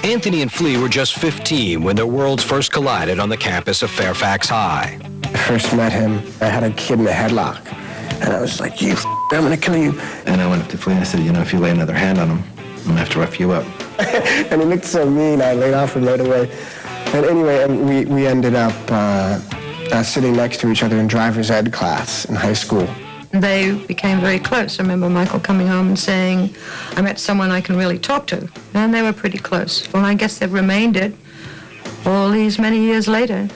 Anthony and Flea were just 15 when their worlds first collided on the campus of Fairfax High. I first met him, I had a kid in a headlock, and I was like, I'm gonna kill you. And I went up to Flea and I said, you know, if you lay another hand on him, I'm gonna have to rough you up. And he looked so mean, I laid off him right away. And anyway, we ended up sitting next to each other in driver's ed class in high school. They became very close. I remember Michael coming home and saying, I met someone I can really talk to. And they were pretty close. Well, I guess they've remained it all these many years later.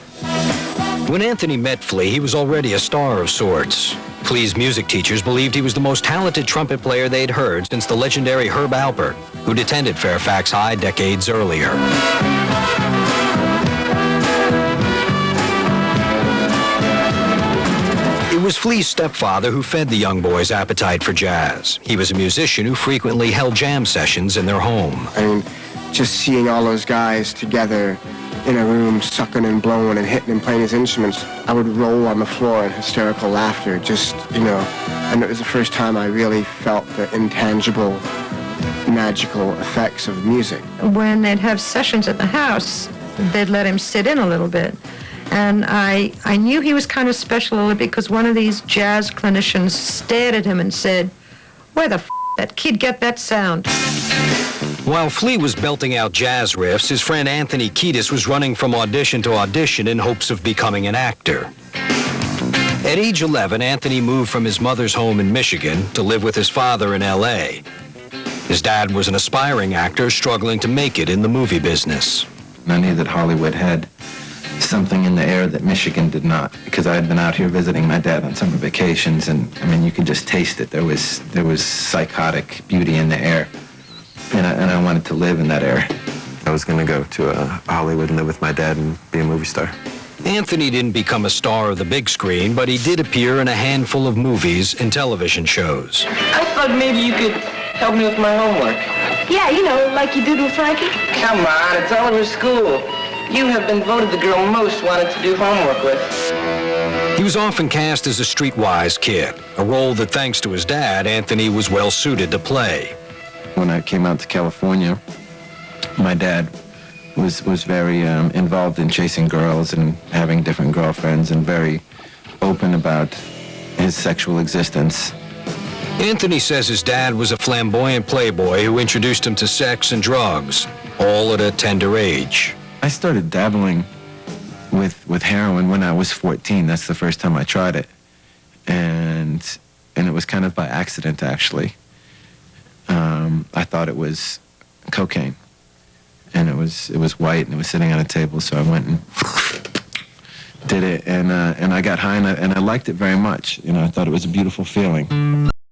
When Anthony met Flea, he was already a star of sorts. Flea's music teachers believed he was the most talented trumpet player they'd heard since the legendary Herb Alpert, who'd attended Fairfax High decades earlier. It was Flea's stepfather who fed the young boy's appetite for jazz. He was a musician who frequently held jam sessions in their home. I mean, just seeing all those guys together in a room, sucking and blowing and hitting and playing his instruments, I would roll on the floor in hysterical laughter, just, and it was the first time I really felt the intangible, magical effects of music. When they'd have sessions at the house, they'd let him sit in a little bit. And I knew he was kind of special a little bit because one of these jazz clinicians stared at him and said, where the f*** that kid get that sound? While Flea was belting out jazz riffs, his friend Anthony Kiedis was running from audition to audition in hopes of becoming an actor. At age 11, Anthony moved from his mother's home in Michigan to live with his father in L.A. His dad was an aspiring actor struggling to make it in the movie business. And I knew that Hollywood had something in the air that Michigan did not, because I had been out here visiting my dad on summer vacations, and I mean, you could just taste it. There was psychotic beauty in the air, and I wanted to live in that air. I was going to go to Hollywood and live with my dad and be a movie star. Anthony didn't become a star of the big screen, but he did appear in a handful of movies and television shows. I thought maybe you could help me with my homework. Yeah, like you did with Frankie. Come on, it's Oliver's school. You have been voted the girl most wanted to do homework with. He was often cast as a streetwise kid, a role that, thanks to his dad, Anthony was well suited to play. When I came out to California, my dad was very involved in chasing girls and having different girlfriends and very open about his sexual existence. Anthony says his dad was a flamboyant playboy who introduced him to sex and drugs, all at a tender age. I started dabbling with heroin when I was 14. That's the first time I tried it. And it was kind of by accident, actually. I thought it was cocaine. And it was white and it was sitting on a table, so I went and did it. And I got high and I liked it very much. I thought it was a beautiful feeling.